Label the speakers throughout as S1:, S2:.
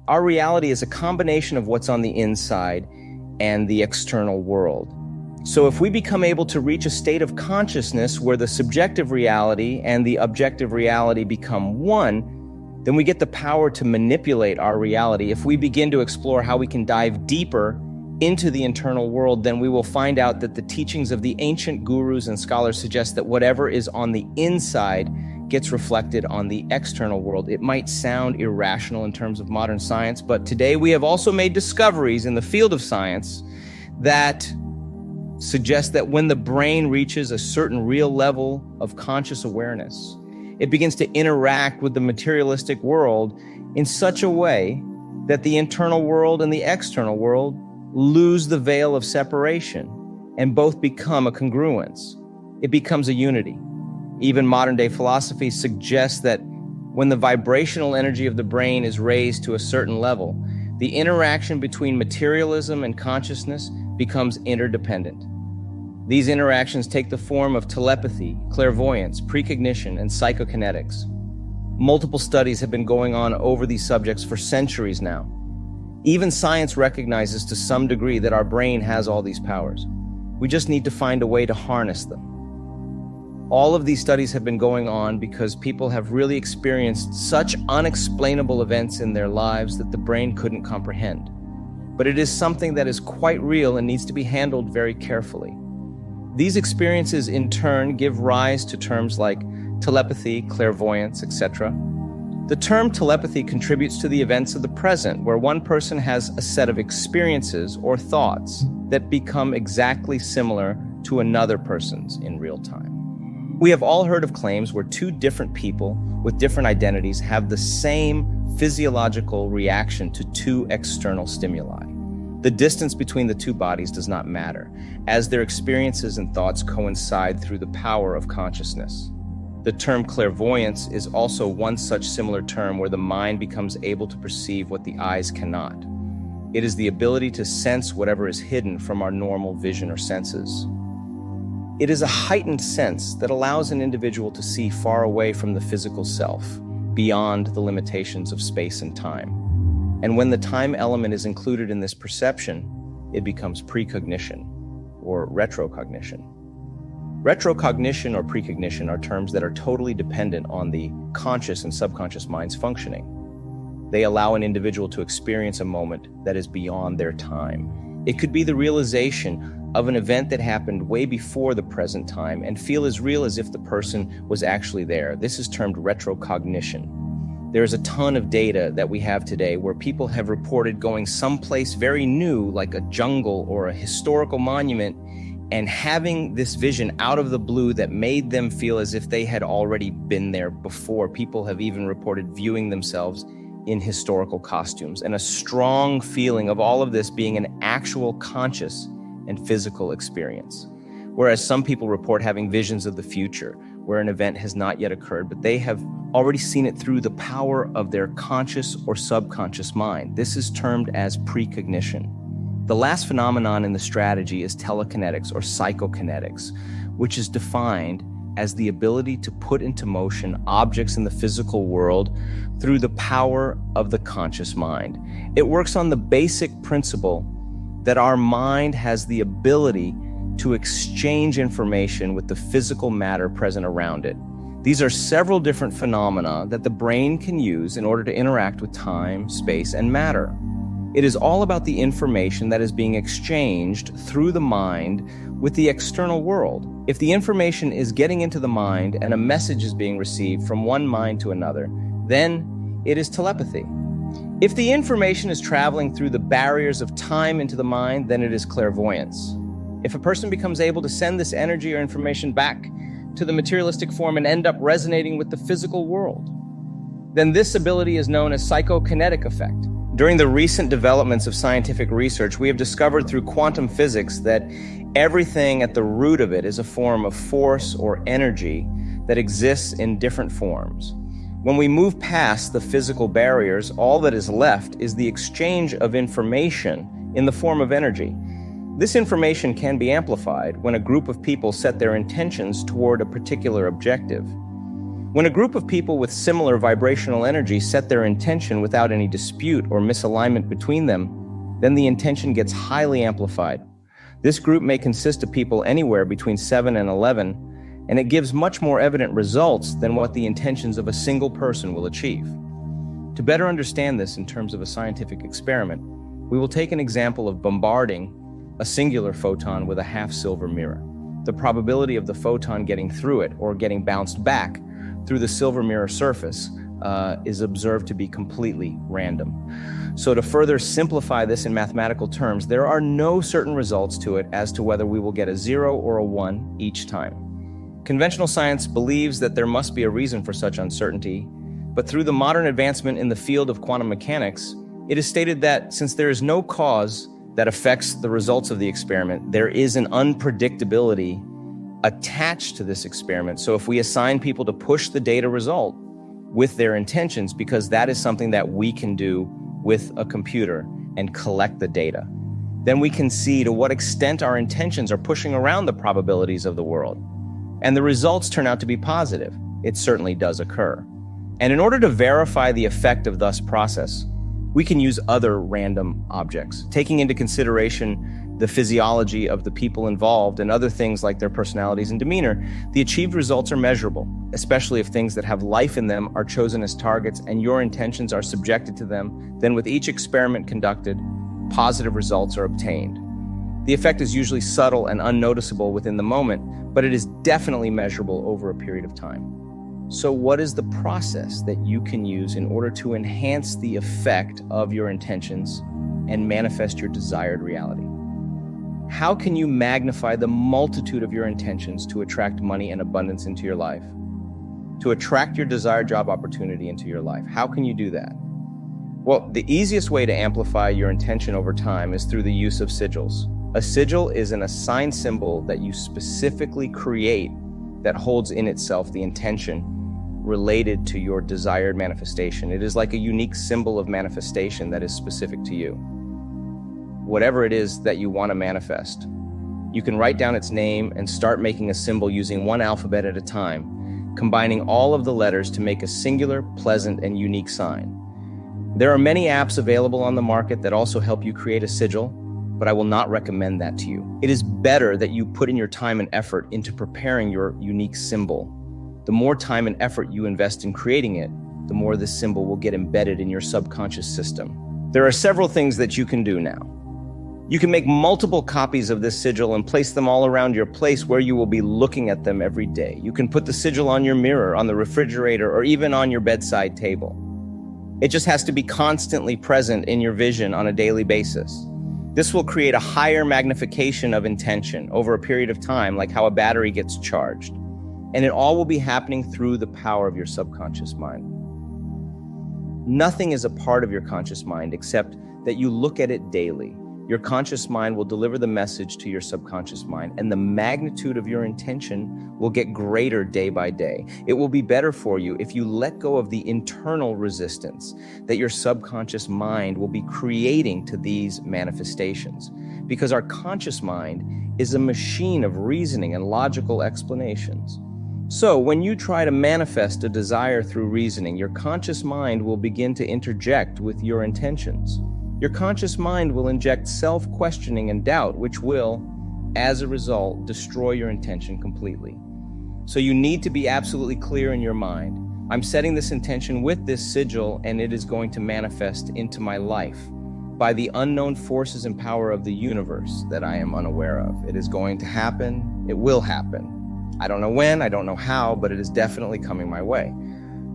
S1: Our reality is a combination of what's on the inside and the external world. So if we become able to reach a state of consciousness where the subjective reality and the objective reality become one, then we get the power to manipulate our reality. If we begin to explore how we can dive deeper into the internal world, then we will find out that the teachings of the ancient gurus and scholars suggest that whatever is on the inside gets reflected on the external world. It might sound irrational in terms of modern science, but today we have also made discoveries in the field of science that suggest that when the brain reaches a certain real level of conscious awareness, it begins to interact with the materialistic world in such a way that the internal world and the external world lose the veil of separation and both become a congruence. It becomes a unity. Even modern-day philosophy suggests that when the vibrational energy of the brain is raised to a certain level, the interaction between materialism and consciousness becomes interdependent. These interactions take the form of telepathy, clairvoyance, precognition, and psychokinetics. Multiple studies have been going on over these subjects for centuries now. Even science recognizes to some degree that our brain has all these powers. We just need to find a way to harness them. All of these studies have been going on because people have really experienced such unexplainable events in their lives that the brain couldn't comprehend. But it is something that is quite real and needs to be handled very carefully. These experiences in turn give rise to terms like telepathy, clairvoyance, etc. The term telepathy contributes to the events of the present, where one person has a set of experiences or thoughts that become exactly similar to another person's in real time. We have all heard of claims where two different people with different identities have the same physiological reaction to two external stimuli. The distance between the two bodies does not matter, as their experiences and thoughts coincide through the power of consciousness. The term clairvoyance is also one such similar term where the mind becomes able to perceive what the eyes cannot. It is the ability to sense whatever is hidden from our normal vision or senses. It is a heightened sense that allows an individual to see far away from the physical self, beyond the limitations of space and time. And when the time element is included in this perception, it becomes precognition or retrocognition. Retrocognition or precognition are terms that are totally dependent on the conscious and subconscious mind's functioning. They allow an individual to experience a moment that is beyond their time. It could be the realization of an event that happened way before the present time and feel as real as if the person was actually there. This is termed retrocognition. There's a ton of data that we have today where people have reported going someplace very new, like a jungle or a historical monument, and having this vision out of the blue that made them feel as if they had already been there before. People have even reported viewing themselves in historical costumes, and a strong feeling of all of this being an actual conscious and physical experience. Whereas some people report having visions of the future, where an event has not yet occurred, but they have already seen it through the power of their conscious or subconscious mind. This is termed as precognition. The last phenomenon in the strategy is telekinetics or psychokinetics, which is defined as the ability to put into motion objects in the physical world through the power of the conscious mind. It works on the basic principle that our mind has the ability to exchange information with the physical matter present around it. These are several different phenomena that the brain can use in order to interact with time, space, and matter. It is all about the information that is being exchanged through the mind with the external world. If the information is getting into the mind and a message is being received from one mind to another, then it is telepathy. If the information is traveling through the barriers of time into the mind, then it is clairvoyance. If a person becomes able to send this energy or information back to the materialistic form and end up resonating with the physical world, then this ability is known as psychokinetic effect. During the recent developments of scientific research, we have discovered through quantum physics that everything at the root of it is a form of force or energy that exists in different forms. When we move past the physical barriers, all that is left is the exchange of information in the form of energy. This information can be amplified when a group of people set their intentions toward a particular objective. When a group of people with similar vibrational energy set their intention without any dispute or misalignment between them, then the intention gets highly amplified. This group may consist of people anywhere between 7 and 11, and it gives much more evident results than what the intentions of a single person will achieve. To better understand this in terms of a scientific experiment, we will take an example of bombarding a singular photon with a half-silver mirror. The probability of the photon getting through it or getting bounced back through the silver mirror surface is observed to be completely random. So to further simplify this in mathematical terms, there are no certain results to it as to whether we will get a 0 or a 1 each time. Conventional science believes that there must be a reason for such uncertainty, but through the modern advancement in the field of quantum mechanics, it is stated that since there is no cause that affects the results of the experiment, there is an unpredictability attached to this experiment. So if we assign people to push the data result with their intentions, because that is something that we can do with a computer and collect the data, then we can see to what extent our intentions are pushing around the probabilities of the world. And the results turn out to be positive. It certainly does occur. And in order to verify the effect of this process, we can use other random objects, taking into consideration the physiology of the people involved and other things like their personalities and demeanor. The achieved results are measurable, especially if things that have life in them are chosen as targets and your intentions are subjected to them. Then with each experiment conducted, positive results are obtained. The effect is usually subtle and unnoticeable within the moment, but it is definitely measurable over a period of time. So what is the process that you can use in order to enhance the effect of your intentions and manifest your desired reality? How can you magnify the multitude of your intentions to attract money and abundance into your life? To attract your desired job opportunity into your life? How can you do that? Well, the easiest way to amplify your intention over time is through the use of sigils. A sigil is an assigned symbol that you specifically create that holds in itself the intention related to your desired manifestation. It is like a unique symbol of manifestation that is specific to you. Whatever it is that you want to manifest, you can write down its name and start making a symbol using one alphabet at a time, combining all of the letters to make a singular, pleasant, and unique sign. There are many apps available on the market that also help you create a sigil, but I will not recommend that to you. It is better that you put in your time and effort into preparing your unique symbol. The more time and effort you invest in creating it, the more this symbol will get embedded in your subconscious system. There are several things that you can do now. You can make multiple copies of this sigil and place them all around your place where you will be looking at them every day. You can put the sigil on your mirror, on the refrigerator, or even on your bedside table. It just has to be constantly present in your vision on a daily basis. This will create a higher magnification of intention over a period of time, like how a battery gets charged. And it all will be happening through the power of your subconscious mind. Nothing is a part of your conscious mind except that you look at it daily. Your conscious mind will deliver the message to your subconscious mind, and the magnitude of your intention will get greater day by day. It will be better for you if you let go of the internal resistance that your subconscious mind will be creating to these manifestations, because our conscious mind is a machine of reasoning and logical explanations. So when you try to manifest a desire through reasoning, your conscious mind will begin to interject with your intentions. Your conscious mind will inject self-questioning and doubt, which will, as a result, destroy your intention completely. So you need to be absolutely clear in your mind. I'm setting this intention with this sigil, and it is going to manifest into my life by the unknown forces and power of the universe that I am unaware of. It is going to happen. It will happen. I don't know when, I don't know how, but it is definitely coming my way.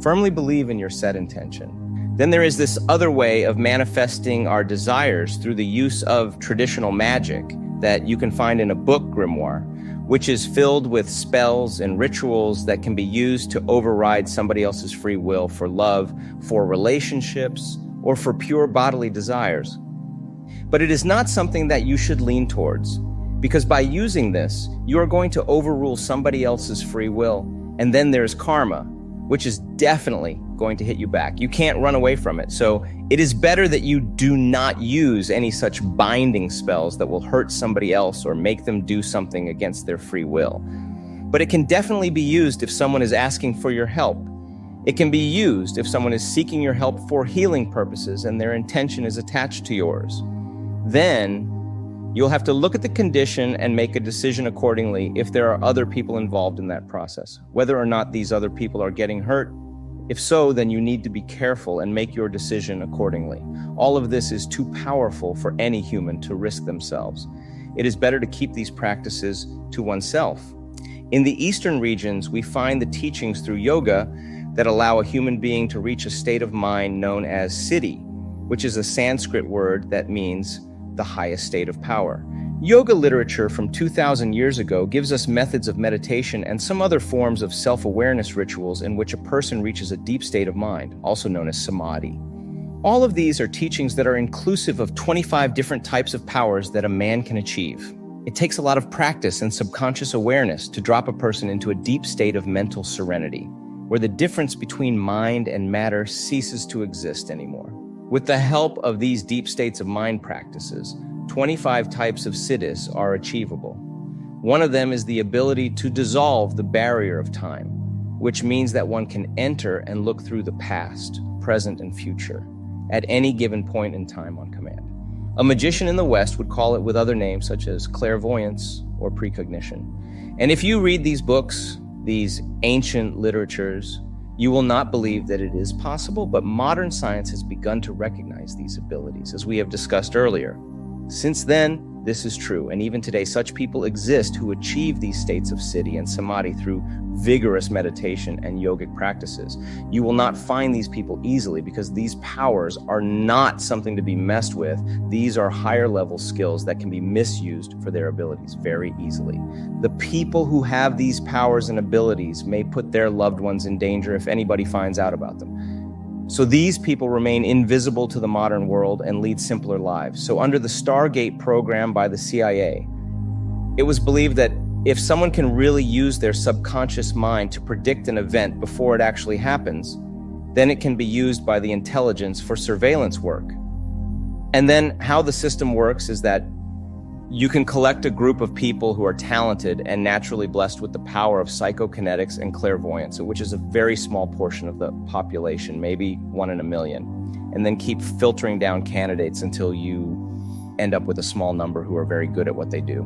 S1: Firmly believe in your set intention. Then there is this other way of manifesting our desires through the use of traditional magic that you can find in a book grimoire, which is filled with spells and rituals that can be used to override somebody else's free will for love, for relationships, or for pure bodily desires. But it is not something that you should lean towards, because by using this, you are going to overrule somebody else's free will, and then there's karma, which is definitely going to hit you back. You can't run away from it. So it is better that you do not use any such binding spells that will hurt somebody else or make them do something against their free will. But it can definitely be used if someone is asking for your help, It can be used if someone is seeking your help for healing purposes and their intention is attached to yours. Then you'll have to look at the condition and make a decision accordingly if there are other people involved in that process, whether or not these other people are getting hurt. If so, then you need to be careful and make your decision accordingly. All of this is too powerful for any human to risk themselves. It is better to keep these practices to oneself. In the Eastern regions, we find the teachings through yoga that allow a human being to reach a state of mind known as siddhi, which is a Sanskrit word that means the highest state of power. Yoga literature from 2,000 years ago gives us methods of meditation and some other forms of self-awareness rituals in which a person reaches a deep state of mind, also known as samadhi. All of these are teachings that are inclusive of 25 different types of powers that a man can achieve. It takes a lot of practice and subconscious awareness to drop a person into a deep state of mental serenity, where the difference between mind and matter ceases to exist anymore. With the help of these deep states of mind practices, 25 types of siddhis are achievable. One of them is the ability to dissolve the barrier of time, which means that one can enter and look through the past, present, and future at any given point in time on command. A magician in the West would call it with other names such as clairvoyance or precognition. And if you read these books, these ancient literatures, you will not believe that it is possible, but modern science has begun to recognize these abilities, as we have discussed earlier. Since then, this is true, and even today, such people exist who achieve these states of siddhi and samadhi through vigorous meditation and yogic practices. You will not find these people easily because these powers are not something to be messed with. These are higher level skills that can be misused for their abilities very easily. The people who have these powers and abilities may put their loved ones in danger if anybody finds out about them. So these people remain invisible to the modern world and lead simpler lives. So under the Stargate program by the CIA, it was believed that if someone can really use their subconscious mind to predict an event before it actually happens, then it can be used by the intelligence for surveillance work. And then how the system works is that you can collect a group of people who are talented and naturally blessed with the power of psychokinetics and clairvoyance, which is a very small portion of the population, maybe 1 in a million, and then keep filtering down candidates until you end up with a small number who are very good at what they do.